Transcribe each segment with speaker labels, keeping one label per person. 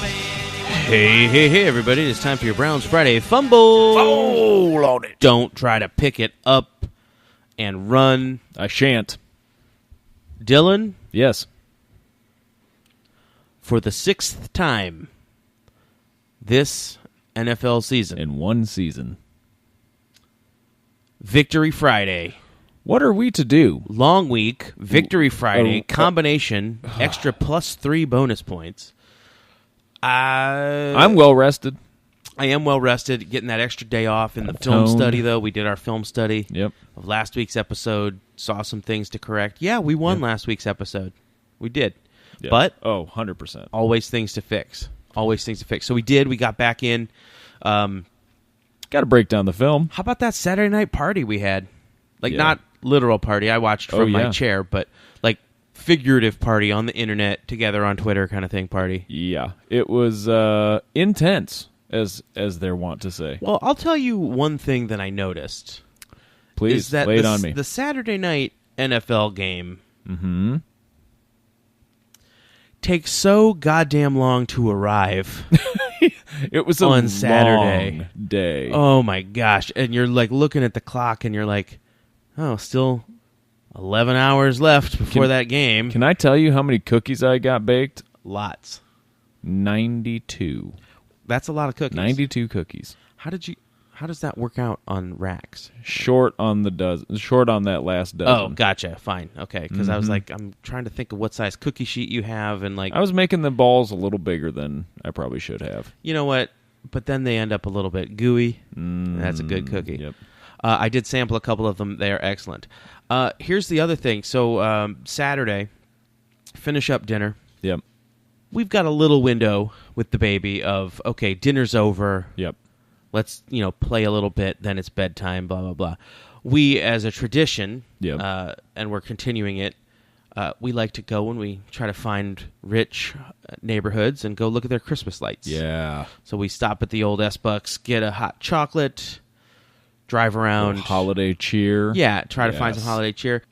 Speaker 1: Hey, everybody. It's time for your Browns Friday Fumble.
Speaker 2: Foul on it.
Speaker 1: Don't try to pick it up and run.
Speaker 2: I shan't.
Speaker 1: Dylan,
Speaker 2: Yes.
Speaker 1: for the 6th time this NFL season,
Speaker 2: In one season.
Speaker 1: Victory Friday.
Speaker 2: What are we to do?
Speaker 1: Long week, Victory Friday, combination, extra +3 bonus points.
Speaker 2: I'm well rested.
Speaker 1: I am well rested, getting that extra day off in the film study, though. We did our film study of last week's episode, saw some things to correct. Yeah, we won last week's episode. We did.
Speaker 2: Yep.
Speaker 1: But
Speaker 2: 100%.
Speaker 1: always things to fix. Always things to fix. So we did. We got back in.
Speaker 2: Got to break down the film.
Speaker 1: How about that Saturday night party we had? Like, not literal party. I watched from my chair, but like figurative party on the internet, together on Twitter kind of thing party.
Speaker 2: Yeah. It was intense, as they're wont to say.
Speaker 1: Well, I'll tell you one thing that I noticed.
Speaker 2: Please,
Speaker 1: is that
Speaker 2: lay it on me.
Speaker 1: The Saturday night NFL game takes so goddamn long to arrive.
Speaker 2: It was
Speaker 1: on Saturday.
Speaker 2: Long day.
Speaker 1: Oh my gosh. And you're like looking at the clock and you're like, oh, still 11 hours left before that game.
Speaker 2: Can I tell you how many cookies I got baked?
Speaker 1: Lots.
Speaker 2: 92.
Speaker 1: That's a lot of cookies.
Speaker 2: 92 cookies.
Speaker 1: How does that work out on racks?
Speaker 2: Short on that last dozen.
Speaker 1: Oh, gotcha. Fine. Okay. Because I was like, I'm trying to think of what size cookie sheet you have, and like
Speaker 2: I was making the balls a little bigger than I probably should have.
Speaker 1: You know what? But then they end up a little bit gooey. That's a good cookie.
Speaker 2: Yep.
Speaker 1: I did sample a couple of them. They are excellent. Here's the other thing. So Saturday, finish up dinner.
Speaker 2: Yep.
Speaker 1: We've got a little window with the baby of, okay, dinner's over.
Speaker 2: Yep.
Speaker 1: Let's, play a little bit, then it's bedtime, blah, blah, blah. We, as a tradition, and we're continuing it, we like to go when we try to find rich neighborhoods and go look at their Christmas lights.
Speaker 2: Yeah.
Speaker 1: So we stop at the old S-Bucks, get a hot chocolate, drive around.
Speaker 2: Holiday cheer.
Speaker 1: Yeah, try to find some holiday cheer.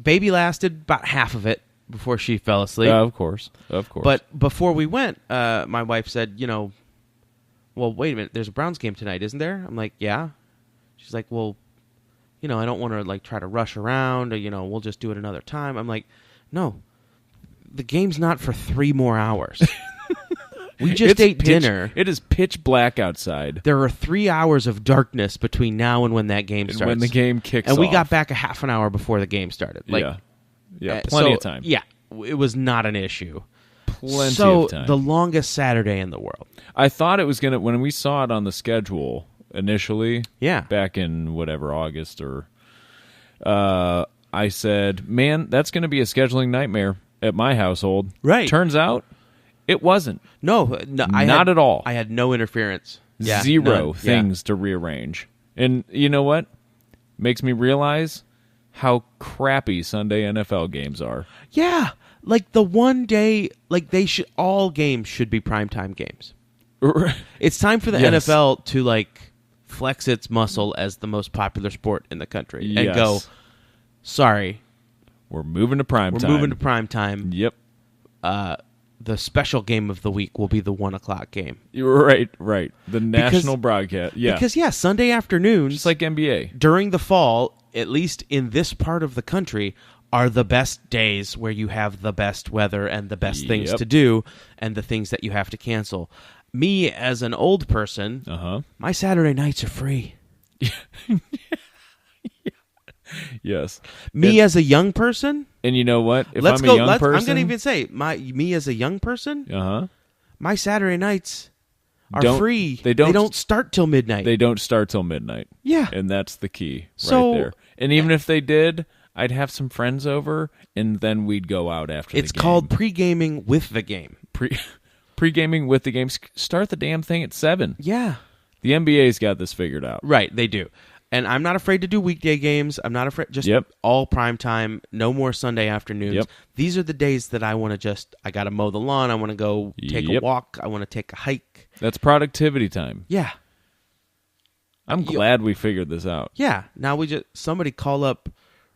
Speaker 1: Baby lasted about half of it before she fell asleep.
Speaker 2: Of course.
Speaker 1: But before we went, my wife said, well, wait a minute, there's a Browns game tonight, isn't there? I'm like, yeah. She's like, well, I don't want to like try to rush around, or, we'll just do it another time. I'm like, no, the game's not for 3 more hours. We just ate dinner.
Speaker 2: It is pitch black outside.
Speaker 1: There are 3 hours of darkness between now and when that game starts.
Speaker 2: When the game kicks
Speaker 1: off. And we
Speaker 2: off.
Speaker 1: got back a half an hour before the game started.
Speaker 2: Yeah, plenty of time.
Speaker 1: Yeah, it was not an issue.
Speaker 2: Plenty of time.
Speaker 1: The longest Saturday in the world.
Speaker 2: I thought it was going to, when we saw it on the schedule initially, back in whatever, August, or I said, man, that's going to be a scheduling nightmare at my household.
Speaker 1: Right.
Speaker 2: Turns out, it wasn't.
Speaker 1: No,
Speaker 2: not at all.
Speaker 1: I had no interference.
Speaker 2: Zero things to rearrange. And you know what? Makes me realize how crappy Sunday NFL games are.
Speaker 1: Yeah. Like the one day, like all games should be primetime games. It's time for the NFL to like flex its muscle as the most popular sport in the country and go, sorry,
Speaker 2: we're moving to primetime.
Speaker 1: We're moving to primetime.
Speaker 2: Yep.
Speaker 1: The special game of the week will be the 1:00 game.
Speaker 2: Right. The national broadcast. Yeah.
Speaker 1: Because Sunday afternoons,
Speaker 2: just like NBA,
Speaker 1: during the fall, at least in this part of the country, are the best days where you have the best weather and the best things to do and the things that you have to cancel. Me, as an old person, my Saturday nights are free.
Speaker 2: Yes.
Speaker 1: Me as a young person,
Speaker 2: and you know what? If I'm a young person,
Speaker 1: I'm going to even say me as a young person. My Saturday nights are free. They don't start till midnight.
Speaker 2: They don't start till midnight.
Speaker 1: Yeah,
Speaker 2: and that's the key right there. And even if they did, I'd have some friends over, and then we'd go out after the game.
Speaker 1: It's called pre-gaming with the game.
Speaker 2: Pre-gaming with the game. Start the damn thing at 7.
Speaker 1: Yeah.
Speaker 2: The NBA's got this figured out.
Speaker 1: Right, they do. And I'm not afraid to do weekday games. I'm not afraid. Just all prime time. No more Sunday afternoons.
Speaker 2: Yep.
Speaker 1: These are the days that I want to I got to mow the lawn. I want to go take a walk. I want to take a hike.
Speaker 2: That's productivity time.
Speaker 1: Yeah.
Speaker 2: I'm glad we figured this out.
Speaker 1: Yeah. Now somebody call up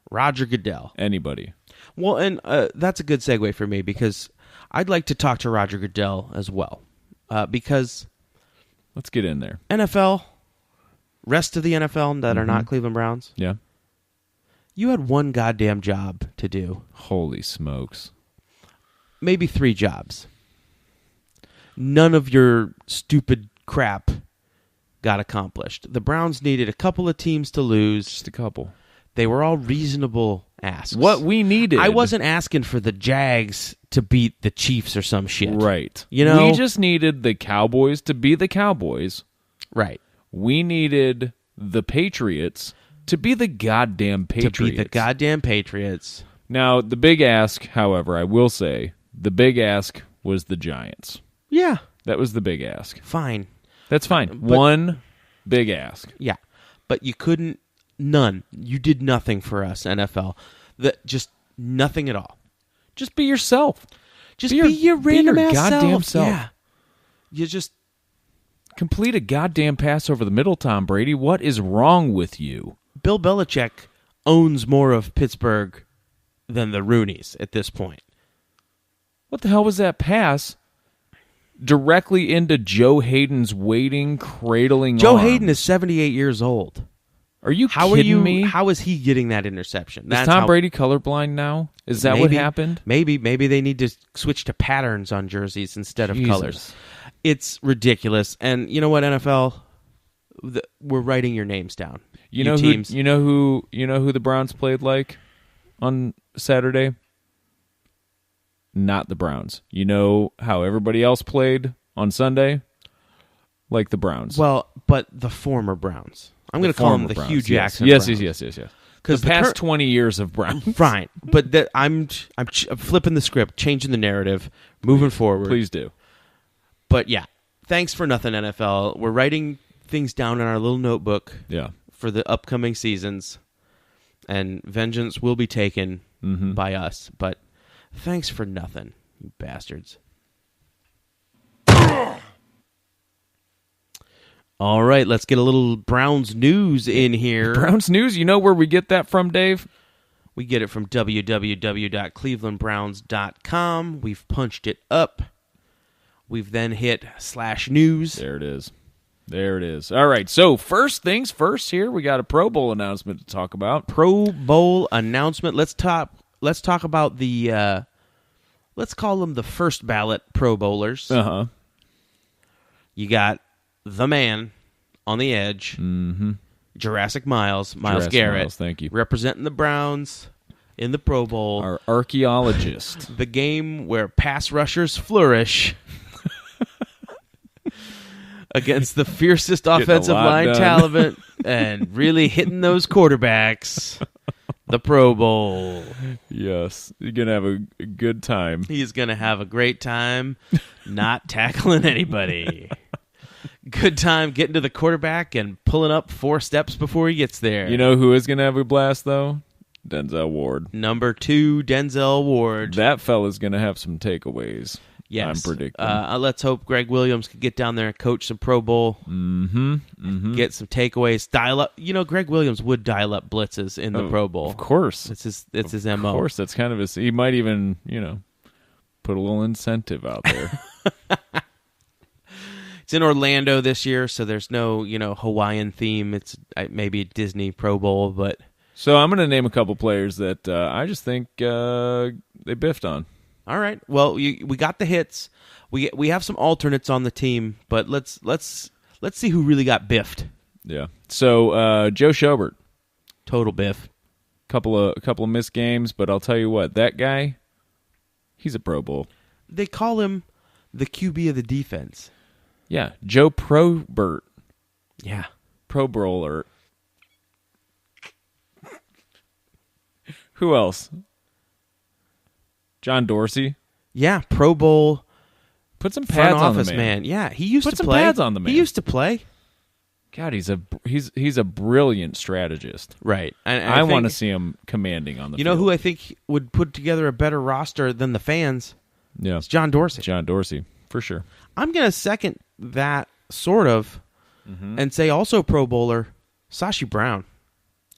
Speaker 1: Roger Goodell.
Speaker 2: Anybody.
Speaker 1: Well, and that's a good segue for me because I'd like to talk to Roger Goodell as well. because
Speaker 2: let's get in there.
Speaker 1: NFL, rest of the NFL that are not Cleveland Browns.
Speaker 2: Yeah.
Speaker 1: You had one goddamn job to do.
Speaker 2: Holy smokes.
Speaker 1: Maybe 3 jobs. None of your stupid crap got accomplished. The Browns needed a couple of teams to lose.
Speaker 2: Just a couple.
Speaker 1: They were all reasonable asks.
Speaker 2: What we needed.
Speaker 1: I wasn't asking for the Jags to beat the Chiefs or some shit.
Speaker 2: Right.
Speaker 1: You know?
Speaker 2: We just needed the Cowboys to be the Cowboys.
Speaker 1: Right.
Speaker 2: We needed the Patriots to be the goddamn Patriots.
Speaker 1: To be the goddamn Patriots.
Speaker 2: Now, the big ask, however, I will say, the big ask was the Giants.
Speaker 1: Yeah.
Speaker 2: That was the big ask.
Speaker 1: Fine.
Speaker 2: That's fine. One big ask.
Speaker 1: Yeah. But you couldn't, none. You did nothing for us, NFL. Just nothing at all.
Speaker 2: Just be yourself.
Speaker 1: Just be your random ass
Speaker 2: goddamn self.
Speaker 1: Yeah. You just
Speaker 2: complete a goddamn pass over the middle, Tom Brady. What is wrong with you?
Speaker 1: Bill Belichick owns more of Pittsburgh than the Rooneys at this point.
Speaker 2: What the hell was that pass? Directly into Joe Hayden's waiting, cradling
Speaker 1: Joe
Speaker 2: arms.
Speaker 1: Hayden is 78 years old.
Speaker 2: Are you kidding me?
Speaker 1: How is he getting that interception?
Speaker 2: Is Tom Brady colorblind now? Is that what happened?
Speaker 1: Maybe they need to switch to patterns on jerseys instead of colors. It's ridiculous. And you know what, NFL? We're writing your names down.
Speaker 2: You know who the Browns played like on Saturday? Not the Browns. You know how everybody else played on Sunday? Like the Browns.
Speaker 1: Well, but the former Browns. I'm going to call them the Hue Jackson
Speaker 2: Yes.
Speaker 1: Browns.
Speaker 2: Yes. Because the past 20 years of Browns.
Speaker 1: Fine. But I'm flipping the script, changing the narrative, moving forward.
Speaker 2: Please do.
Speaker 1: But yeah, thanks for nothing, NFL. We're writing things down in our little notebook for the upcoming seasons, and vengeance will be taken by us. But thanks for nothing, you bastards. All right, let's get a little Browns news in here.
Speaker 2: Browns news? You know where we get that from, Dave?
Speaker 1: We get it from www.clevelandbrowns.com. We've punched it up. We've then hit /news.
Speaker 2: There it is. All right, so first things first here, we got a Pro Bowl announcement to talk about.
Speaker 1: Pro Bowl announcement. Let's talk about the, let's call them the first ballot Pro Bowlers.
Speaker 2: Uh-huh.
Speaker 1: You got the man on the edge, Jurassic Miles Garrett.
Speaker 2: Thank you.
Speaker 1: Representing the Browns in the Pro Bowl.
Speaker 2: Our archaeologist.
Speaker 1: The game where pass rushers flourish against the fiercest offensive line talent and really hitting those quarterbacks. The Pro Bowl.
Speaker 2: Yes. You're going to have a good time.
Speaker 1: He's going to have a great time not tackling anybody. Good time getting to the quarterback and pulling up 4 steps before he gets there.
Speaker 2: You know who is going to have a blast, though? Denzel Ward.
Speaker 1: Number 2, Denzel Ward.
Speaker 2: That fella's going to have some takeaways.
Speaker 1: Yes.
Speaker 2: I'm predicting.
Speaker 1: Let's hope Greg Williams can get down there and coach some Pro Bowl. Get some takeaways. Dial up. You know, Greg Williams would dial up blitzes in the Pro Bowl.
Speaker 2: Of course.
Speaker 1: It's his MO.
Speaker 2: Of course. That's kind of his. He might even, put a little incentive out there.
Speaker 1: It's in Orlando this year, so there's no, Hawaiian theme. It's maybe a Disney Pro Bowl, but...
Speaker 2: So I'm going to name a couple players that I just think they biffed on.
Speaker 1: All right. Well, we got the hits. We have some alternates on the team, but let's see who really got biffed.
Speaker 2: Yeah. So Joe Schobert,
Speaker 1: total biff.
Speaker 2: Couple of missed games, but I'll tell you what, that guy, he's a Pro Bowl.
Speaker 1: They call him the QB of the defense.
Speaker 2: Yeah, Joe Probert.
Speaker 1: Yeah.
Speaker 2: Pro Bowler. Who else? John Dorsey.
Speaker 1: Yeah, Pro Bowl.
Speaker 2: Put some pads on the
Speaker 1: man. Yeah, he used to play.
Speaker 2: Put some pads on the man.
Speaker 1: He used to play.
Speaker 2: God, he's a brilliant strategist.
Speaker 1: Right. And
Speaker 2: I want to see him commanding on the field.
Speaker 1: You know who I think would put together a better roster than the fans?
Speaker 2: Yeah.
Speaker 1: It's John Dorsey.
Speaker 2: John Dorsey, for sure.
Speaker 1: I'm going to second that sort of and say also Pro Bowler Sashi Brown.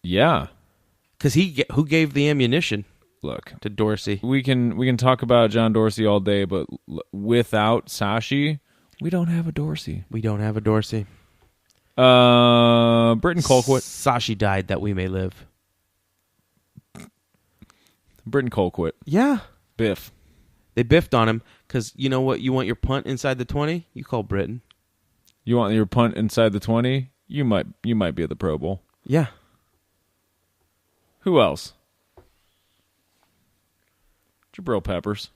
Speaker 2: Yeah.
Speaker 1: Because who gave the ammunition?
Speaker 2: Look,
Speaker 1: to Dorsey.
Speaker 2: We can talk about John Dorsey all day, but without Sashi, We don't have a Dorsey.
Speaker 1: Britton
Speaker 2: Colquitt.
Speaker 1: Sashi died that we may live.
Speaker 2: Britton Colquitt.
Speaker 1: Yeah.
Speaker 2: Biff.
Speaker 1: They biffed on him because you know what? You want your punt inside the 20? You call Britton.
Speaker 2: You want your punt inside the 20? You might be at the Pro Bowl.
Speaker 1: Yeah.
Speaker 2: Who else? Jabril Peppers.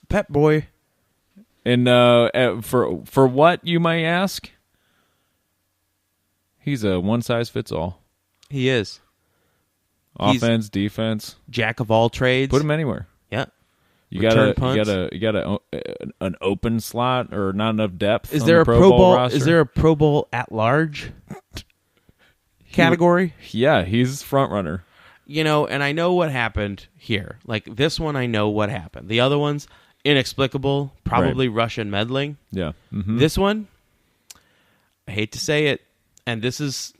Speaker 1: Pep boy.
Speaker 2: And for what, you might ask? He's a one-size-fits-all.
Speaker 1: He is.
Speaker 2: Offense, defense.
Speaker 1: Jack of all trades.
Speaker 2: Put him anywhere.
Speaker 1: Yeah.
Speaker 2: You got an open slot or not enough depth.
Speaker 1: Is there a Pro Bowl roster? Is there a Pro Bowl at large category?
Speaker 2: Yeah, he's front runner.
Speaker 1: You know, and I know what happened here. Like this one, I know what happened. The other ones, inexplicable, probably Russian meddling.
Speaker 2: Yeah. Mm-hmm.
Speaker 1: This one, I hate to say it, and this is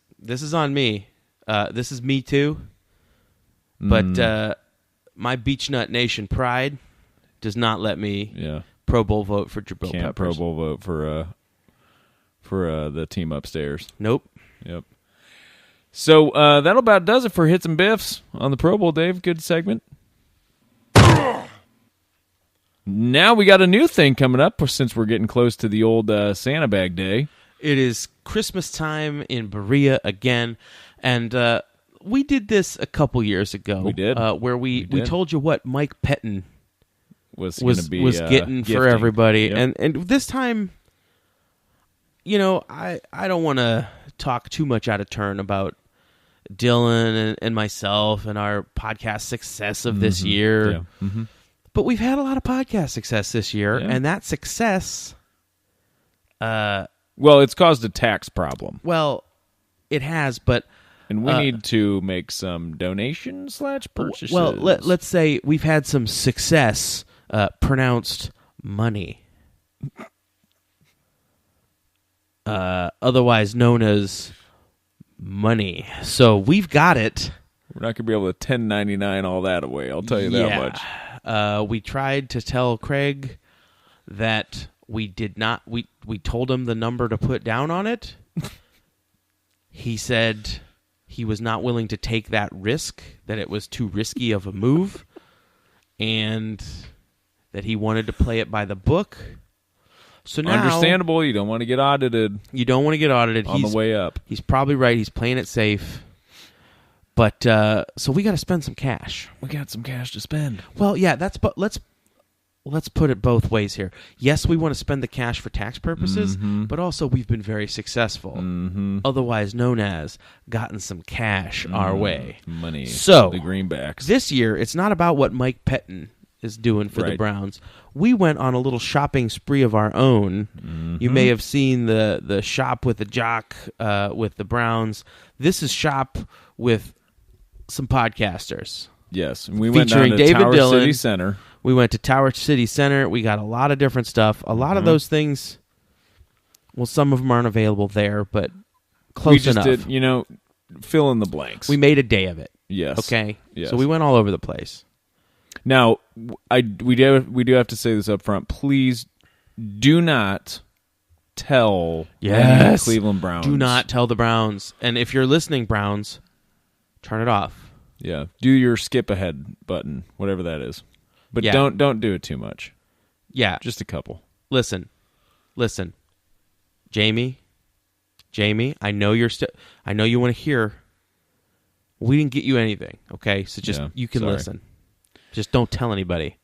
Speaker 1: on me. This is me too. But my Beach Nut Nation pride does not let me Pro Bowl vote for Jabril Peppers.
Speaker 2: Can't Pro Bowl vote for the team upstairs.
Speaker 1: Nope.
Speaker 2: Yep. So that about does it for Hits and Biffs on the Pro Bowl, Dave. Good segment. Now we got a new thing coming up since we're getting close to the old Santa Bag Day.
Speaker 1: It is Christmas time in Berea again, and we did this a couple years ago.
Speaker 2: We did.
Speaker 1: Where we told you what Mike Pettin was getting for everybody.
Speaker 2: Yep.
Speaker 1: And this time, you know, I don't want to talk too much out of turn about Dylan and myself and our podcast success of this year.
Speaker 2: Yeah. Mm-hmm.
Speaker 1: But we've had a lot of podcast success this year, and that success...
Speaker 2: well, it's caused a tax problem.
Speaker 1: Well, it has, but...
Speaker 2: And we need to make some donations/purchases.
Speaker 1: Well, let's say we've had some success, pronounced money, otherwise known as money. So we've got it.
Speaker 2: We're not going to be able to 1099 all that away, I'll tell you that much.
Speaker 1: We tried to tell Craig that we did not. We told him the number to put down on it. He said... he was not willing to take that risk, that it was too risky of a move, and that he wanted to play it by the book. So now...
Speaker 2: understandable. You don't want to get audited.
Speaker 1: You don't want to get audited.
Speaker 2: On the way up.
Speaker 1: He's probably right. He's playing it safe. But, so we got to spend some cash.
Speaker 2: We got some cash to spend.
Speaker 1: Well, yeah, let's put it both ways here. Yes, we want to spend the cash for tax purposes, but also we've been very successful, otherwise known as gotten some cash our way.
Speaker 2: Money.
Speaker 1: So,
Speaker 2: the greenbacks.
Speaker 1: This year, it's not about what Mike Pettin is doing for the Browns. We went on a little shopping spree of our own. You may have seen the shop with the jock with the Browns. This is shop with some podcasters.
Speaker 2: Yes, and we went down to
Speaker 1: David
Speaker 2: Tower
Speaker 1: Dillon.
Speaker 2: City Center.
Speaker 1: We went to Tower City Center. We got a lot of different stuff. A lot of those things, well, some of them aren't available there, but close enough.
Speaker 2: We just did, fill in the blanks.
Speaker 1: We made a day of it.
Speaker 2: Yes.
Speaker 1: Okay?
Speaker 2: Yes.
Speaker 1: So we went all over the place.
Speaker 2: Now, we do have to say this up front. Please do not tell the Cleveland Browns.
Speaker 1: Do not tell the Browns. And if you're listening, Browns, turn it off.
Speaker 2: Yeah. Do your skip ahead button, whatever that is. But don't do it too much.
Speaker 1: Yeah.
Speaker 2: Just a couple.
Speaker 1: Listen. Jamie, I know I know you want to hear. We didn't get you anything, okay? So just you can listen. Just don't tell anybody.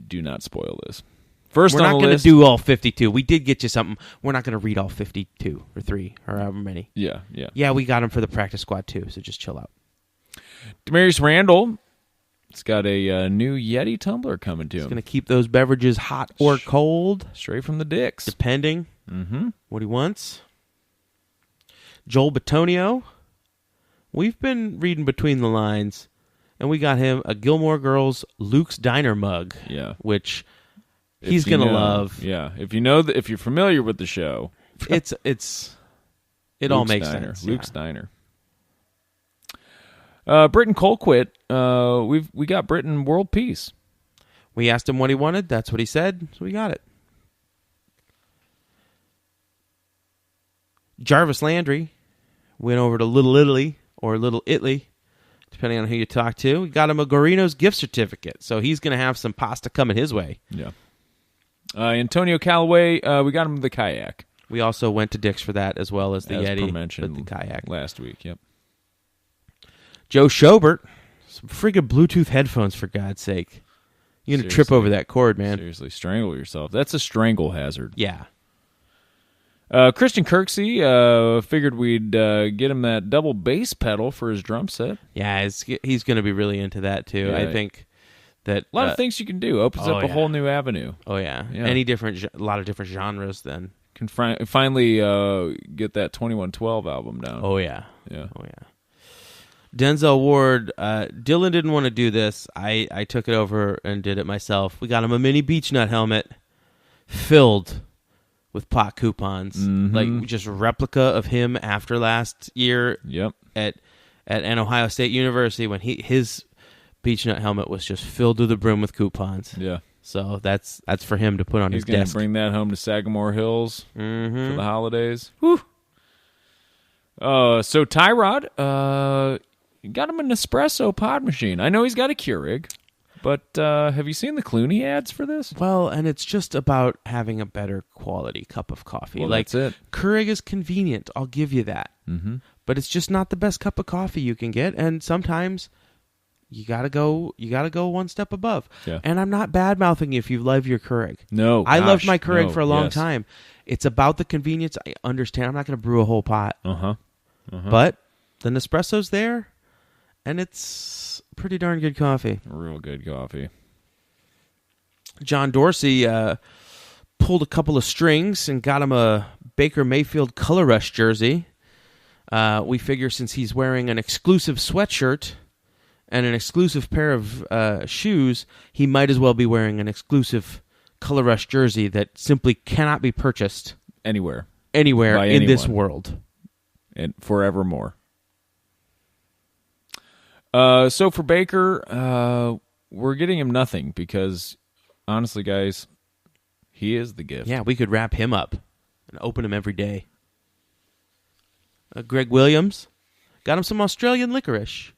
Speaker 2: Do not spoil this. First
Speaker 1: We're
Speaker 2: on
Speaker 1: not
Speaker 2: the
Speaker 1: going to
Speaker 2: list,
Speaker 1: do all 52. We did get you something. We're not going to read all 52 or 3 or however many.
Speaker 2: Yeah.
Speaker 1: Yeah, we got them for the practice squad too, so just chill out.
Speaker 2: Demarius Randall. It's got a new Yeti tumbler coming to him.
Speaker 1: He's going to keep those beverages hot or cold.
Speaker 2: Straight from the dicks.
Speaker 1: Depending what he wants. Joel Bitonio. We've been reading between the lines, and we got him a Gilmore Girls Luke's Diner mug.
Speaker 2: Yeah.
Speaker 1: Which he's going to love.
Speaker 2: Yeah. If you're familiar with the show.
Speaker 1: it all makes
Speaker 2: Diner.
Speaker 1: sense.
Speaker 2: Luke's Diner. Britton Colquitt, we got Britton world peace.
Speaker 1: We asked him what he wanted. That's what he said. So we got it. Jarvis Landry went over to Little Italy or Little Italy, depending on who you talk to. We got him a Gorino's gift certificate, so he's going to have some pasta coming his way.
Speaker 2: Yeah. Antonio Callaway, we got him the kayak.
Speaker 1: We also went to Dick's for that, as well as the
Speaker 2: As
Speaker 1: Yeti,
Speaker 2: mentioned
Speaker 1: but the kayak.
Speaker 2: Last week, yep.
Speaker 1: Joe Schobert, some friggin' Bluetooth headphones, for God's sake. You're going to trip over that cord, man.
Speaker 2: Seriously, strangle yourself. That's a strangle hazard.
Speaker 1: Yeah.
Speaker 2: Christian Kirksey, figured we'd get him that double bass pedal for his drum set.
Speaker 1: Yeah, he's going to be really into that, too.
Speaker 2: Yeah.
Speaker 1: I think that...
Speaker 2: A lot of things you can do. Opens up a whole new avenue.
Speaker 1: Oh, yeah.
Speaker 2: Yeah.
Speaker 1: A lot of different genres, then.
Speaker 2: Can finally get that 2112 album down.
Speaker 1: Oh, yeah.
Speaker 2: Yeah.
Speaker 1: Oh, yeah. Denzel Ward, Dylan didn't want to do this. I took it over and did it myself. We got him a mini beach nut helmet filled with pot coupons.
Speaker 2: Mm-hmm.
Speaker 1: Like, just replica of him after last year
Speaker 2: Yep.
Speaker 1: at an Ohio State University when his beach nut helmet was just filled to the brim with coupons.
Speaker 2: Yeah.
Speaker 1: So that's for him to put on his desk.
Speaker 2: He's going to bring that home to Sagamore Hills for the holidays.
Speaker 1: Whew.
Speaker 2: So Tyrod, got him an espresso pod machine. I know he's got a Keurig, but have you seen the Clooney ads for this?
Speaker 1: Well, and it's just about having a better quality cup of coffee.
Speaker 2: Well,
Speaker 1: like,
Speaker 2: that's it.
Speaker 1: Keurig is convenient. I'll give you that.
Speaker 2: Mm-hmm.
Speaker 1: But it's just not the best cup of coffee you can get, and sometimes you gotta go one step above.
Speaker 2: Yeah.
Speaker 1: And I'm not bad mouthing you if you love your Keurig.
Speaker 2: No,
Speaker 1: I loved my Keurig for a long
Speaker 2: yes.
Speaker 1: time. It's about the convenience. I understand. I'm not gonna brew a whole pot.
Speaker 2: Uh-huh.
Speaker 1: But the Nespresso's there, and it's pretty darn good coffee.
Speaker 2: Real good coffee.
Speaker 1: John Dorsey pulled a couple of strings and got him a Baker Mayfield Color Rush jersey. We figure since he's wearing an exclusive sweatshirt and an exclusive pair of shoes, he might as well be wearing an exclusive Color Rush jersey that simply cannot be purchased
Speaker 2: Anywhere
Speaker 1: in this world.
Speaker 2: And forevermore. So for Baker, we're getting him nothing because, honestly, guys, he is the gift.
Speaker 1: Yeah, we could wrap him up and open him every day. Greg Williams, got him some Australian licorice.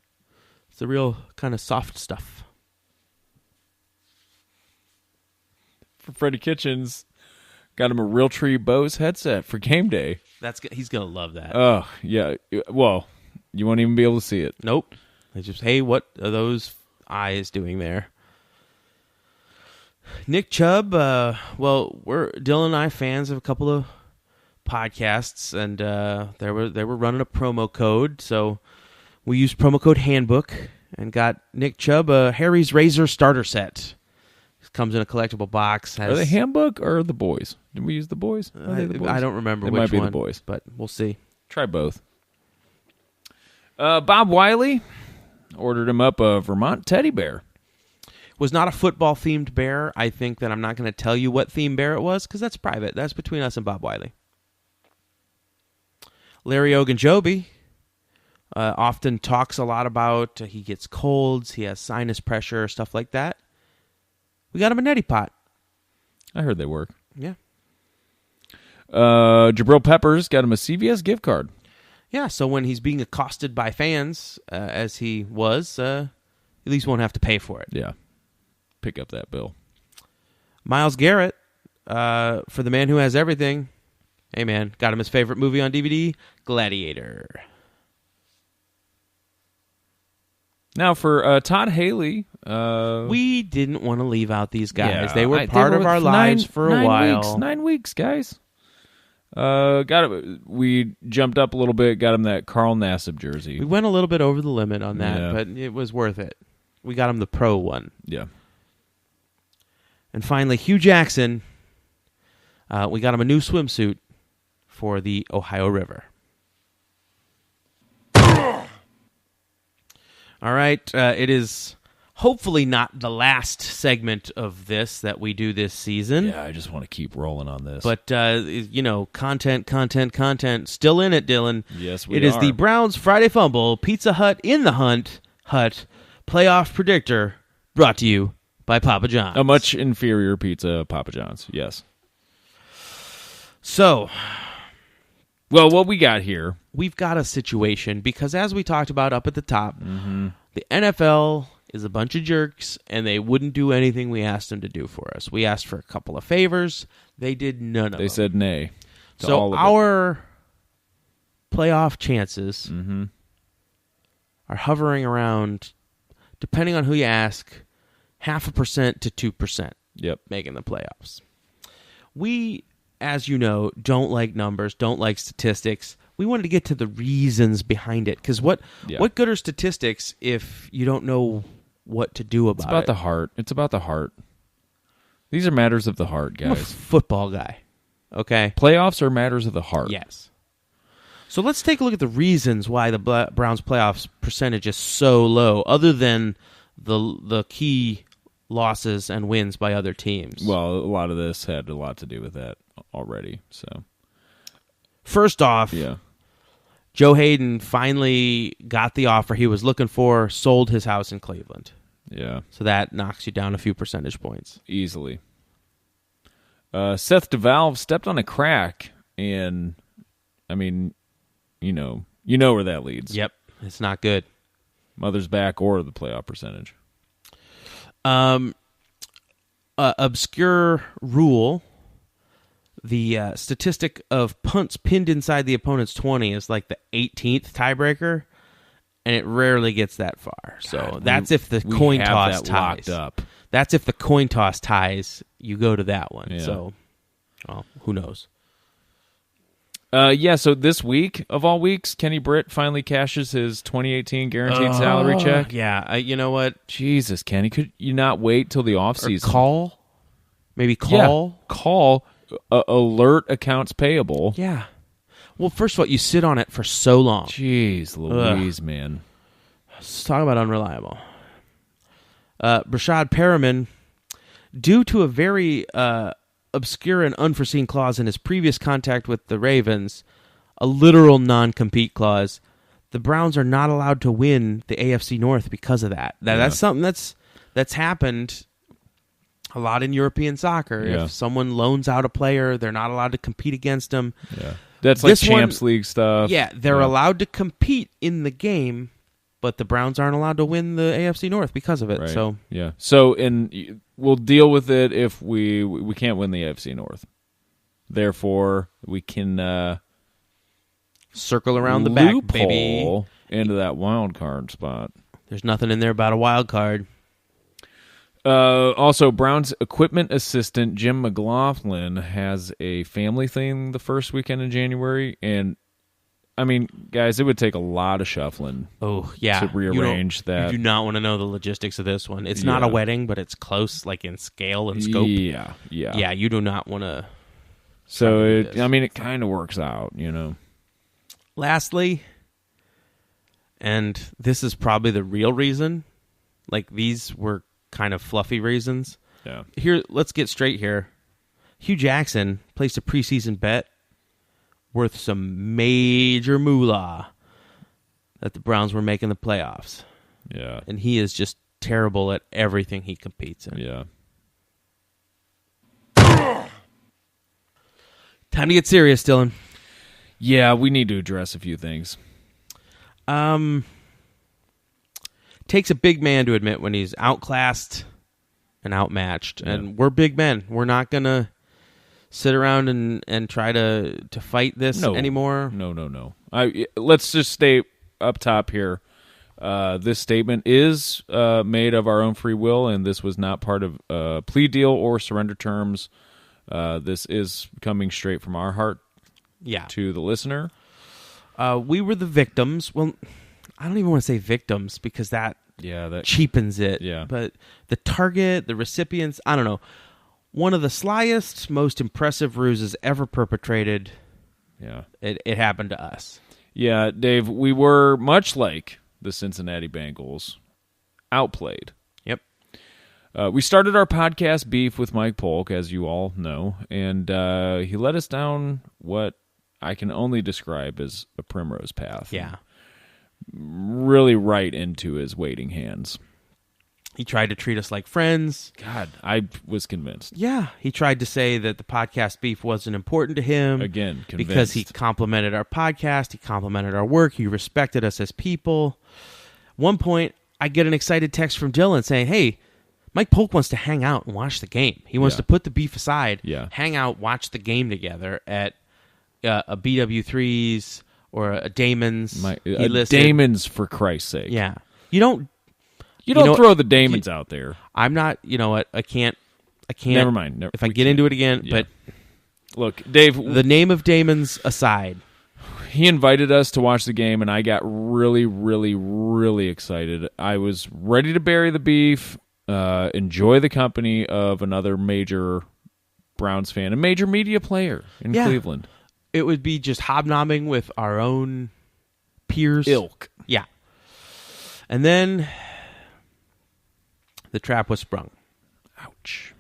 Speaker 1: It's the real kind of soft stuff.
Speaker 2: For Freddie Kitchens, got him a Realtree Bose headset for game day.
Speaker 1: He's gonna love that.
Speaker 2: Oh, yeah. Well, you won't even be able to see it.
Speaker 1: Nope. They just, hey, what are those eyes doing there? Nick Chubb, Dylan and I fans of a couple of podcasts, and they were running a promo code, so we used promo code Handbook and got Nick Chubb a Harry's Razor starter set. It comes in a collectible box.
Speaker 2: Are they Handbook or the boys? Did we use the boys?
Speaker 1: I don't remember which one.
Speaker 2: It might be the boys,
Speaker 1: but we'll see.
Speaker 2: Try both. Bob Wiley ordered him up a Vermont teddy bear.
Speaker 1: Was not a football-themed bear. I think that I'm not going to tell you what theme bear it was because that's private. That's between us and Bob Wiley. Larry Ogunjobi often talks a lot about he gets colds, he has sinus pressure, stuff like that. We got him a neti pot.
Speaker 2: I heard they work.
Speaker 1: Yeah.
Speaker 2: Jabril Peppers got him a CVS gift card.
Speaker 1: Yeah, so when he's being accosted by fans, as he was, at least won't have to pay for it.
Speaker 2: Yeah. Pick up that bill.
Speaker 1: Myles Garrett, for the man who has everything. Hey, man, got him his favorite movie on DVD, Gladiator.
Speaker 2: Now, for Todd Haley...
Speaker 1: we didn't want to leave out these guys. Yeah, they were part of our lives for a while.
Speaker 2: 9 weeks, guys. We jumped up a little bit, got him that Carl Nassib jersey.
Speaker 1: We went a little bit over the limit on that, but it was worth it. We got him the pro one.
Speaker 2: Yeah.
Speaker 1: And finally, Hue Jackson. We got him a new swimsuit for the Ohio River. All right, it is hopefully not the last segment of this that we do this season.
Speaker 2: Yeah, I just want to keep rolling on this.
Speaker 1: But, content. Still in it, Dylan.
Speaker 2: Yes, we
Speaker 1: are. It is the Browns Friday Fumble, Pizza Hut in the Hut playoff predictor, brought to you by Papa John's.
Speaker 2: A much inferior pizza, Papa John's, yes.
Speaker 1: So,
Speaker 2: Well, what we got here,
Speaker 1: we've got a situation because, as we talked about up at the top, the NFL is a bunch of jerks, and they wouldn't do anything we asked them to do for us. We asked for a couple of favors. They did none of them.
Speaker 2: They said nay.
Speaker 1: So our playoff chances are hovering around, depending on who you ask, 0.5% to 2%.
Speaker 2: Yep,
Speaker 1: making the playoffs. We, as you know, don't like numbers, don't like statistics. We wanted to get to the reasons behind it, because what good are statistics if you don't know what to do about it?
Speaker 2: It's about the heart. It's about the heart. These are matters of the heart, guys.
Speaker 1: I'm a football guy. Okay?
Speaker 2: Playoffs are matters of the heart.
Speaker 1: Yes. So let's take a look at the reasons why the Browns' playoffs percentage is so low, other than the key losses and wins by other teams.
Speaker 2: Well, a lot of this had a lot to do with that already. So,
Speaker 1: first off, Joe Hayden finally got the offer he was looking for, sold his house in Cleveland.
Speaker 2: Yeah.
Speaker 1: So that knocks you down a few percentage points.
Speaker 2: Easily. Seth DeValve stepped on a crack, and, I mean, you know where that leads.
Speaker 1: Yep. It's not good.
Speaker 2: Mother's back or the playoff percentage.
Speaker 1: Obscure rule. The statistic of punts pinned inside the opponent's 20 is like the 18th tiebreaker, and it rarely gets that far. So that's if the coin toss ties.
Speaker 2: Locked up.
Speaker 1: That's if the coin toss ties, you go to that one.
Speaker 2: Yeah.
Speaker 1: So, who knows?
Speaker 2: So this week, of all weeks, Kenny Britt finally cashes his 2018 guaranteed salary check.
Speaker 1: Yeah, you know what?
Speaker 2: Jesus, Kenny, could you not wait till the offseason?
Speaker 1: Call? Maybe call?
Speaker 2: Yeah, call. Alert accounts payable.
Speaker 1: Yeah. Well, first of all, you sit on it for so long.
Speaker 2: Jeez Louise, man.
Speaker 1: Let's talk about unreliable. Brashad Perriman, due to a very obscure and unforeseen clause in his previous contract with the Ravens, a literal non-compete clause, the Browns are not allowed to win the AFC North because of that. That's something that's happened a lot in European soccer.
Speaker 2: Yeah.
Speaker 1: If someone loans out a player, they're not allowed to compete against them.
Speaker 2: Yeah. That's like Champs League stuff.
Speaker 1: Yeah, they're allowed to compete in the game, but the Browns aren't allowed to win the AFC North because of it.
Speaker 2: Right.
Speaker 1: So
Speaker 2: we'll deal with it if we can't win the AFC North. Therefore, we can
Speaker 1: circle around the back, baby,
Speaker 2: into that wild card spot.
Speaker 1: There's nothing in there about a wild card.
Speaker 2: Also, Browns equipment assistant Jim McLaughlin has a family thing the first weekend in January, and I mean, guys, it would take a lot of shuffling.
Speaker 1: Oh, yeah,
Speaker 2: to rearrange that.
Speaker 1: You do not want to know the logistics of this one. It's not a wedding, but it's close, like in scale and scope.
Speaker 2: Yeah.
Speaker 1: You do not want to.
Speaker 2: So it kind of works out,
Speaker 1: Lastly, and this is probably the real reason. Like, these were kind of fluffy reasons.
Speaker 2: Yeah.
Speaker 1: Here, let's get straight here. Hue Jackson placed a preseason bet worth some major moolah that the Browns were making the playoffs.
Speaker 2: Yeah.
Speaker 1: And he is just terrible at everything he competes in.
Speaker 2: Yeah.
Speaker 1: Time to get serious, Dylan.
Speaker 2: Yeah, we need to address a few things.
Speaker 1: Takes a big man to admit when he's outclassed and outmatched.
Speaker 2: Yeah.
Speaker 1: And we're big men. We're not going to sit around and try to fight this anymore.
Speaker 2: No. Let's just stay up top here. This statement is made of our own free will, and this was not part of a plea deal or surrender terms. This is coming straight from our heart to the listener.
Speaker 1: We were the victims. Well, I don't even want to say victims because that cheapens it.
Speaker 2: Yeah.
Speaker 1: But the target, the recipients, I don't know. One of the slyest, most impressive ruses ever perpetrated.
Speaker 2: Yeah.
Speaker 1: It happened to us.
Speaker 2: Yeah, Dave, we were much like the Cincinnati Bengals, outplayed.
Speaker 1: Yep.
Speaker 2: We started our podcast beef with Mike Polk, as you all know, and he led us down what I can only describe as a primrose path.
Speaker 1: Yeah.
Speaker 2: Really right into his waiting hands.
Speaker 1: He tried to treat us like friends.
Speaker 2: God, I was convinced.
Speaker 1: Yeah. He tried to say that the podcast beef wasn't important to him.
Speaker 2: Again, convinced.
Speaker 1: Because he complimented our podcast. He complimented our work. He respected us as people. One point, I get an excited text from Dylan saying, hey, Mike Polk wants to hang out and watch the game. He wants to put the beef aside, hang out, watch the game together at a BW3's or a Damon's.
Speaker 2: Damon's, for Christ's sake.
Speaker 1: Yeah. You don't
Speaker 2: throw the Damons out there.
Speaker 1: I'm not, you know what, I can't.
Speaker 2: Never mind.
Speaker 1: If I get into it again, but
Speaker 2: look, Dave,
Speaker 1: the name of Damon's aside.
Speaker 2: He invited us to watch the game, and I got really, really, really excited. I was ready to bury the beef, enjoy the company of another major Browns fan, a major media player in Cleveland.
Speaker 1: It would be just hobnobbing with our own peers.
Speaker 2: Ilk.
Speaker 1: Yeah. And then the trap was sprung.
Speaker 2: Ouch.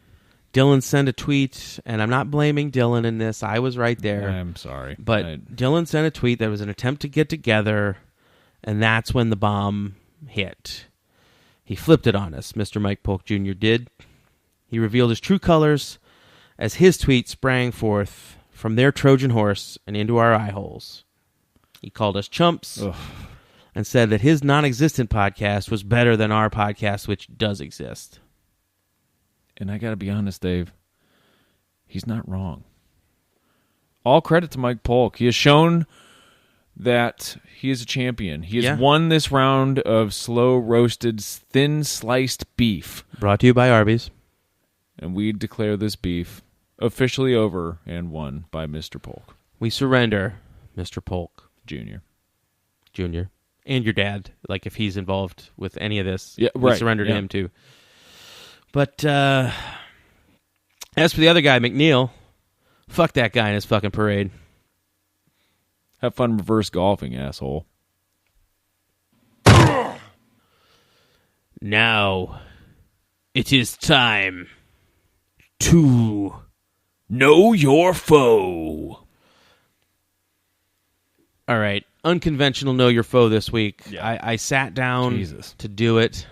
Speaker 1: Dylan sent a tweet, and I'm not blaming Dylan in this. I was right there.
Speaker 2: I'm sorry.
Speaker 1: But Dylan sent a tweet that was an attempt to get together, and that's when the bomb hit. He flipped it on us, Mr. Mike Polk Jr. did. He revealed his true colors as his tweet sprang forth from their Trojan horse and into our eye holes. He called us chumps.
Speaker 2: Ugh.
Speaker 1: And said that his non-existent podcast was better than our podcast, which does exist.
Speaker 2: And I got to be honest, Dave, he's not wrong. All credit to Mike Polk. He has shown that he is a champion. He has won this round of slow-roasted, thin-sliced beef.
Speaker 1: Brought to you by Arby's.
Speaker 2: And we declare this beef officially over and won by Mr. Polk.
Speaker 1: We surrender, Mr. Polk.
Speaker 2: Junior.
Speaker 1: And your dad, like if he's involved with any of this,
Speaker 2: we
Speaker 1: surrender to him too. But as for the other guy, McNeil, fuck that guy in his fucking parade.
Speaker 2: Have fun reverse golfing, asshole.
Speaker 1: Now, it is time to know your foe. All right. Unconventional know your foe this week. Yeah. I sat down to do it,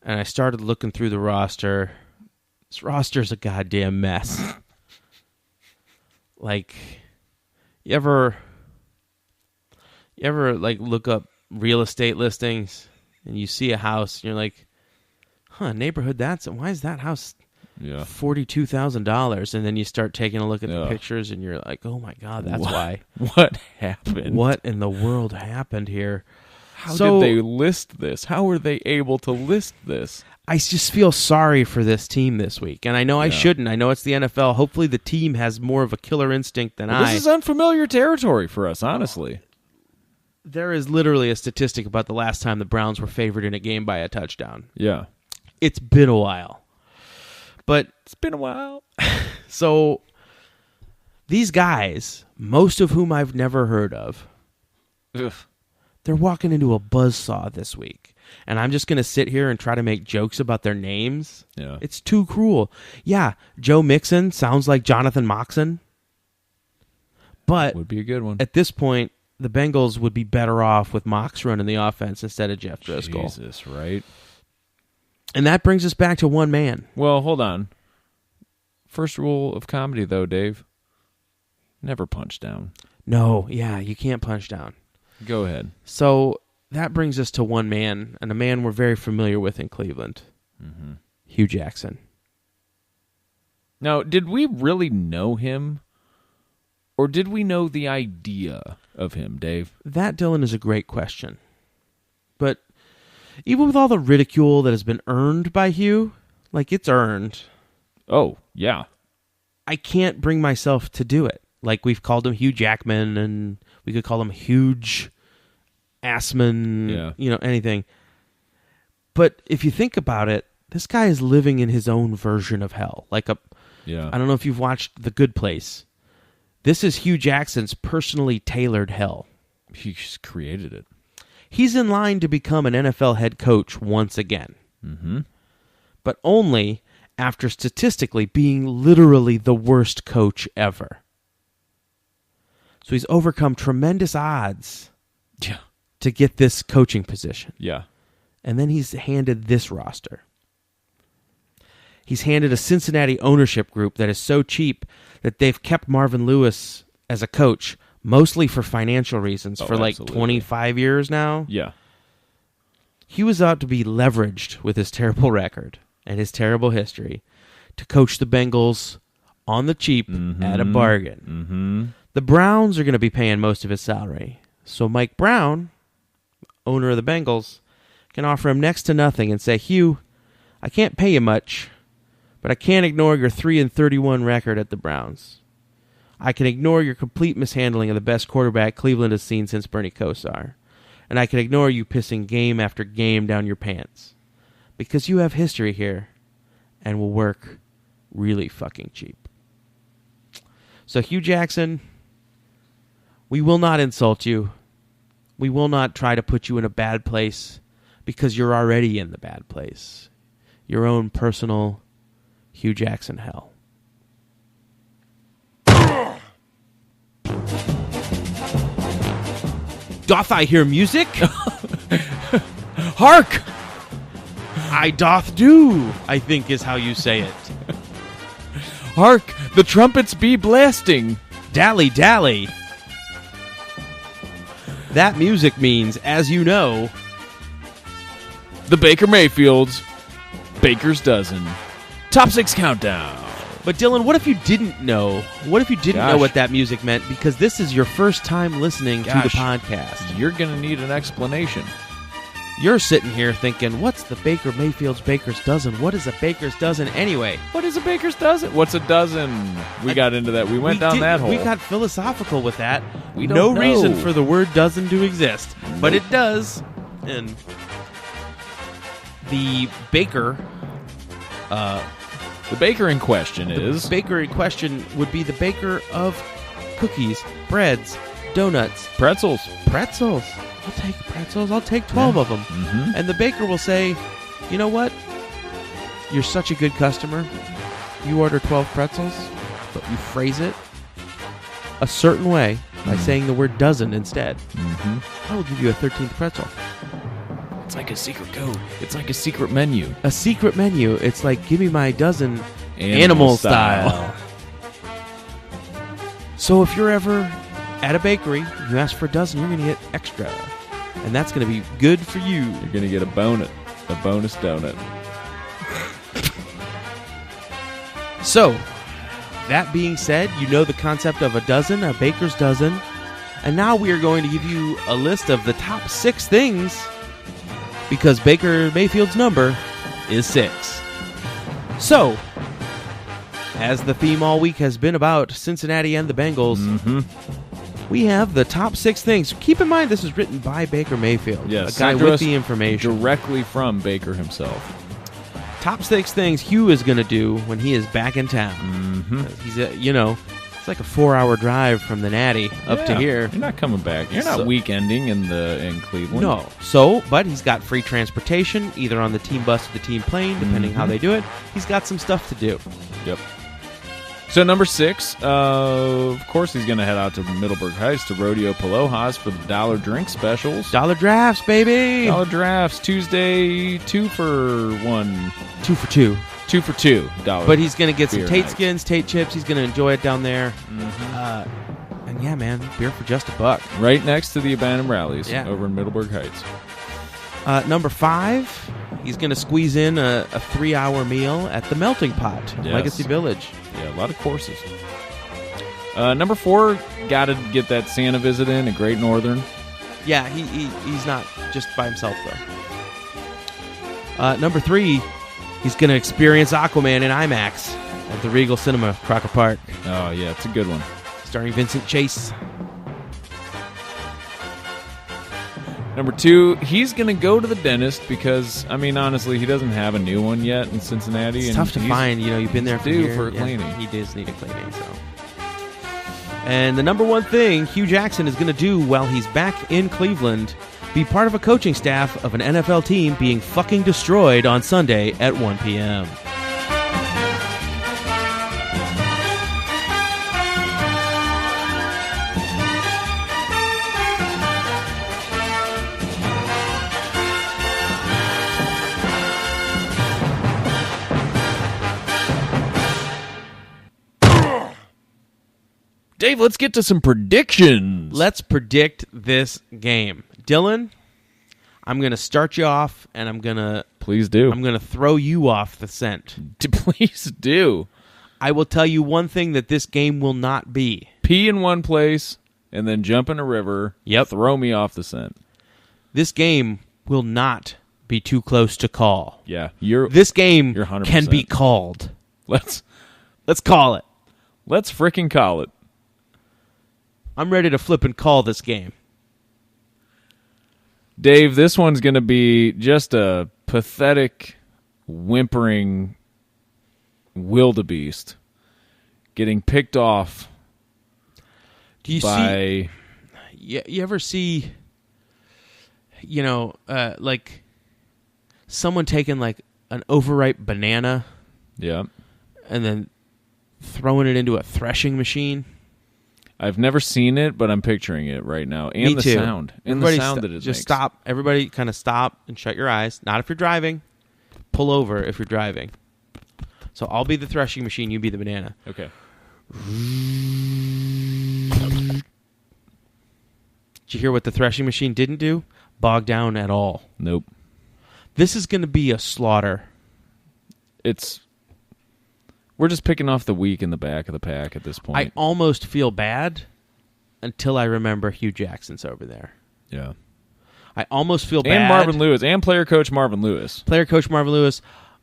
Speaker 1: and I started looking through the roster. This roster's a goddamn mess. Like, you ever like look up real estate listings and you see a house and you're like, neighborhood why is that house $42,000, and then you start taking a look at the pictures and you're like, oh my god, that's why.
Speaker 2: What happened?
Speaker 1: What in the world happened here?
Speaker 2: How did they list this? How were they able to list this?
Speaker 1: I just feel sorry for this team this week, and I know I shouldn't. I know it's the NFL. Hopefully the team has more of a killer instinct than I.
Speaker 2: This is unfamiliar territory for us, honestly.
Speaker 1: There is literally a statistic about the last time the Browns were favored in a game by a touchdown.
Speaker 2: Yeah.
Speaker 1: It's been a while. But
Speaker 2: it's been a while.
Speaker 1: So these guys, most of whom I've never heard of, they're walking into a buzzsaw this week. And I'm just going to sit here and try to make jokes about their names.
Speaker 2: Yeah.
Speaker 1: It's too cruel. Yeah, Joe Mixon sounds like Jonathan Moxon. But
Speaker 2: would be a good one.
Speaker 1: At this point, the Bengals would be better off with Mox running the offense instead of Jeff Driscoll.
Speaker 2: Jesus, right?
Speaker 1: And that brings us back to one man.
Speaker 2: Well, hold on. First rule of comedy, though, Dave. Never punch down.
Speaker 1: No, you can't punch down.
Speaker 2: Go ahead.
Speaker 1: So that brings us to one man, and a man we're very familiar with in Cleveland.
Speaker 2: Mm-hmm.
Speaker 1: Hue Jackson.
Speaker 2: Now, did we really know him? Or did we know the idea of him, Dave?
Speaker 1: That, Dylan, is a great question. But even with all the ridicule that has been earned by Hue, like it's earned.
Speaker 2: Oh, yeah.
Speaker 1: I can't bring myself to do it. Like we've called him Hue Jackman, and we could call him Huge Assman, anything. But if you think about it, this guy is living in his own version of hell. I don't know if you've watched The Good Place. This is Hue Jackson's personally tailored hell.
Speaker 2: He just created it.
Speaker 1: He's in line to become an NFL head coach once again.
Speaker 2: Mm-hmm.
Speaker 1: But only after statistically being literally the worst coach ever. So he's overcome tremendous odds to get this coaching position.
Speaker 2: Yeah.
Speaker 1: And then he's handed this roster. He's handed a Cincinnati ownership group that is so cheap that they've kept Marvin Lewis as a coach, mostly for financial reasons, for like 25 years now.
Speaker 2: Yeah.
Speaker 1: He was out to be leveraged with his terrible record and his terrible history to coach the Bengals on the cheap at a bargain.
Speaker 2: Mm-hmm.
Speaker 1: The Browns are going to be paying most of his salary. So Mike Brown, owner of the Bengals, can offer him next to nothing and say, Hugh, I can't pay you much, but I can't ignore your 3-31 record at the Browns. I can ignore your complete mishandling of the best quarterback Cleveland has seen since Bernie Kosar. And I can ignore you pissing game after game down your pants. Because you have history here and will work really fucking cheap. So Hue Jackson, we will not insult you. We will not try to put you in a bad place because you're already in the bad place. Your own personal Hue Jackson hell. Doth I hear music?
Speaker 2: Hark!
Speaker 1: I doth do, I think is how you say it.
Speaker 2: Hark! The trumpets be blasting.
Speaker 1: Dally, dally. That music means, as you know,
Speaker 2: the Baker Mayfield's Baker's Dozen Top 6 Countdown.
Speaker 1: But Dylan, what if you didn't know? What if you didn't know what that music meant? Because this is your first time listening to the podcast.
Speaker 2: You're going to need an explanation.
Speaker 1: You're sitting here thinking, what's the Baker Mayfield's Baker's Dozen? What is a Baker's Dozen anyway?
Speaker 2: What is a Baker's Dozen? What's a dozen? We got into that. We went down that hole.
Speaker 1: We got philosophical with that.
Speaker 2: We don't know.
Speaker 1: Reason for the word dozen to exist. Nope. But it does. And the baker...
Speaker 2: the baker in question is...
Speaker 1: The baker in question would be the baker of cookies, breads, donuts.
Speaker 2: Pretzels.
Speaker 1: Pretzels. I'll take pretzels. I'll take 12 of them.
Speaker 2: Mm-hmm.
Speaker 1: And the baker will say, you know what? You're such a good customer. You order 12 pretzels, but you phrase it a certain way by saying the word dozen instead.
Speaker 2: Mm-hmm.
Speaker 1: I will give you a 13th pretzel.
Speaker 2: It's like a secret code. It's like a secret menu.
Speaker 1: A secret menu. It's like, give me my dozen animal style. So if you're ever at a bakery, you ask for a dozen, you're going to get extra. And that's going to be good for you.
Speaker 2: You're going to get a bonus donut.
Speaker 1: So, that being said, you know the concept of a dozen, a baker's dozen. And now we are going to give you a list of the top 6 things because Baker Mayfield's number is 6. So, as the theme all week has been about Cincinnati and the Bengals, we have the top 6 things. Keep in mind, this is written by Baker Mayfield,
Speaker 2: yes,
Speaker 1: a guy with the information.
Speaker 2: Directly from Baker himself.
Speaker 1: Top 6 things Hugh is going to do when he is back in town. He's, it's like a 4-hour drive from the Natty up to here.
Speaker 2: You're not coming back. You're not weekending in Cleveland.
Speaker 1: No. So, but he's got free transportation, either on the team bus or the team plane, depending how they do it. He's got some stuff to do.
Speaker 2: Yep. So number 6, of course he's going to head out to Middleburg Heights to Rodeo Palojas for the dollar drink specials.
Speaker 1: Dollar drafts, baby!
Speaker 2: Dollar drafts, Tuesday, 2 for 1.
Speaker 1: 2 for 2.
Speaker 2: 2 for $2.
Speaker 1: But he's going to get some Tate
Speaker 2: nights.
Speaker 1: Skins, Tate Chips. He's going to enjoy it down there. And yeah, man, beer for just $1.
Speaker 2: Right next to the Abandoned Rallies over in Middleburg Heights.
Speaker 1: Number 5, he's going to squeeze in a 3-hour meal at the Melting Pot, Legacy Village.
Speaker 2: Yeah, a lot of courses. Number 4, got to get that Santa visit in at Great Northern.
Speaker 1: Yeah, he's not just by himself, though. Number 3, he's going to experience Aquaman in IMAX at the Regal Cinema, Crocker Park.
Speaker 2: Oh, yeah, it's a good one.
Speaker 1: Starring Vincent Chase.
Speaker 2: Number 2, he's going to go to the dentist because, I mean, honestly, he doesn't have a new one yet in Cincinnati.
Speaker 1: It's tough to find. You've been there
Speaker 2: for a cleaning.
Speaker 1: He does need a cleaning, so. And the number 1 thing Hue Jackson is going to do while he's back in Cleveland, be part of a coaching staff of an NFL team being fucking destroyed on Sunday at 1 p.m.
Speaker 2: Dave, let's get to some predictions.
Speaker 1: Let's predict this game. Dylan, I'm going to start you off, and I'm going to...
Speaker 2: Please do.
Speaker 1: I'm going to throw you off the scent.
Speaker 2: Please do.
Speaker 1: I will tell you one thing that this game will not be.
Speaker 2: Pee in one place, and then jump in a river.
Speaker 1: Yep.
Speaker 2: Throw me off the scent.
Speaker 1: This game will not be too close to call.
Speaker 2: Yeah.
Speaker 1: This game
Speaker 2: you're 100%.
Speaker 1: Can be called.
Speaker 2: Let's
Speaker 1: call it.
Speaker 2: Let's frickin' call it.
Speaker 1: I'm ready to flip and call this game.
Speaker 2: Dave, this one's going to be just a pathetic, whimpering wildebeest getting picked off.
Speaker 1: Do you
Speaker 2: see?
Speaker 1: You ever see? Like someone taking like an overripe banana,
Speaker 2: yeah,
Speaker 1: and then throwing it into a threshing machine.
Speaker 2: I've never seen it, but I'm picturing it right now. And
Speaker 1: Me
Speaker 2: the
Speaker 1: too.
Speaker 2: sound. And
Speaker 1: Everybody
Speaker 2: the sound that it
Speaker 1: just
Speaker 2: makes.
Speaker 1: Stop. Everybody kind of stop and shut your eyes. Not if you're driving. Pull over if you're driving. So I'll be the threshing machine, you be the banana.
Speaker 2: Okay.
Speaker 1: Did you hear what the threshing machine didn't do? Bog down at all.
Speaker 2: Nope.
Speaker 1: This is going to be a slaughter.
Speaker 2: We're just picking off the weak in the back of the pack at this point.
Speaker 1: I almost feel bad until I remember Hue Jackson's over there.
Speaker 2: Yeah.
Speaker 1: I almost feel bad.
Speaker 2: And Marvin Lewis. And player coach Marvin Lewis.
Speaker 1: Player coach Marvin Lewis.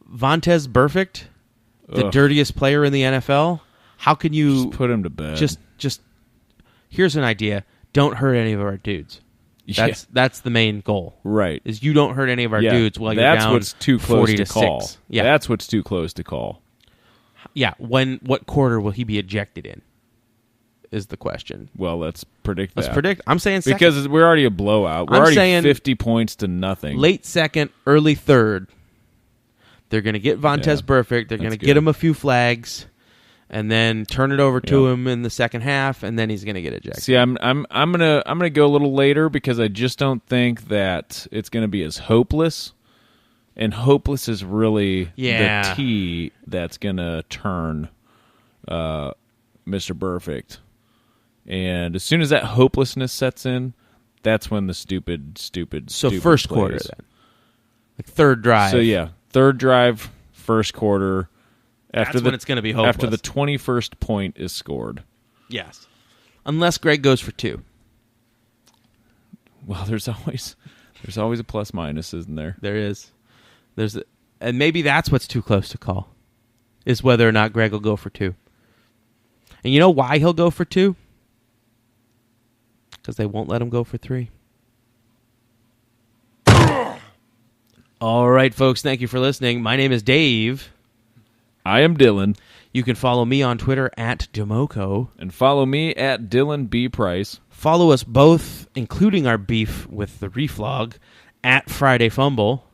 Speaker 1: Vontez Burfict, the dirtiest player in the NFL. How can you...
Speaker 2: Just put him to bed.
Speaker 1: Just here's an idea. Don't hurt any of our dudes. That's the main goal.
Speaker 2: Right.
Speaker 1: Is you don't hurt any of our dudes while you're
Speaker 2: that's
Speaker 1: down
Speaker 2: what's too close
Speaker 1: 40
Speaker 2: to call.
Speaker 1: 6. Yeah.
Speaker 2: That's what's too close to call.
Speaker 1: Yeah. What quarter will he be ejected in? Is the question.
Speaker 2: Well, let's predict that.
Speaker 1: Let's predict. I'm saying second.
Speaker 2: Because we're already a blowout. We're
Speaker 1: I'm
Speaker 2: already
Speaker 1: saying
Speaker 2: 50 points to nothing.
Speaker 1: Late second, early third. They're going to get Vontez Burfict. They're going to get him a few flags, and then turn it over to him in the second half, and then he's going to get ejected.
Speaker 2: See, I'm gonna go a little later because I just don't think that it's going to be as hopeless. And hopeless is really the T that's going to turn Mr. Burfict. And as soon as that hopelessness sets in, that's when the stupid
Speaker 1: first
Speaker 2: plays.
Speaker 1: Quarter then. Like third drive.
Speaker 2: So yeah, third drive, first quarter.
Speaker 1: That's when it's going to be hopeless.
Speaker 2: After the 21st point is scored.
Speaker 1: Yes. Unless Greg goes for 2.
Speaker 2: Well, there's always a plus minus, isn't there?
Speaker 1: There is. And maybe that's what's too close to call, is whether or not Greg will go for 2. And you know why he'll go for 2? Because they won't let him go for 3. All right, folks, thank you for listening. My name is Dave.
Speaker 2: I am Dylan.
Speaker 1: You can follow me on Twitter at Demoko.
Speaker 2: And follow me at Dylan B. Price.
Speaker 1: Follow us both, including our beef with the reflog, at Friday Fumble.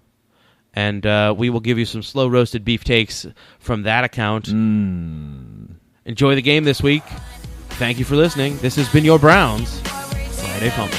Speaker 1: And we will give you some slow-roasted beef takes from that account. Enjoy the game this week. Thank you for listening. This has been your Browns Friday Fumble.